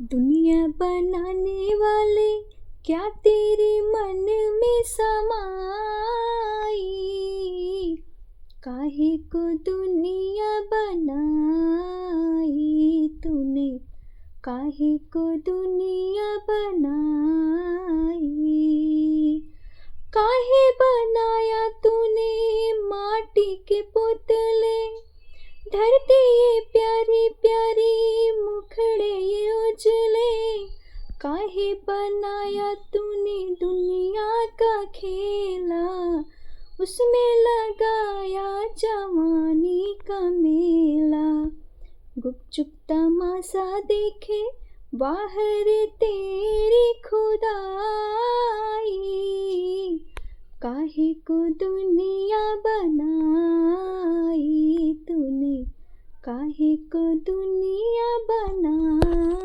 दुनिया बनाने वाले क्या तेरे मन में समाई, काहे को दुनिया बनाई तूने, काहे को दुनिया बनाई। काहे बनाया तूने माटी के पुतले, धरती ये प्यारी प्यारी मुखड़े ये उजले। काहे बनाया तूने दुनिया का खेला, उसमें लगाया जवानी का मेला। गुपचुप तमाशा देखे बाहर तेरी खुदाई, काहे को दुनिया बनाई तूने, काहे को दुनिया बनाई।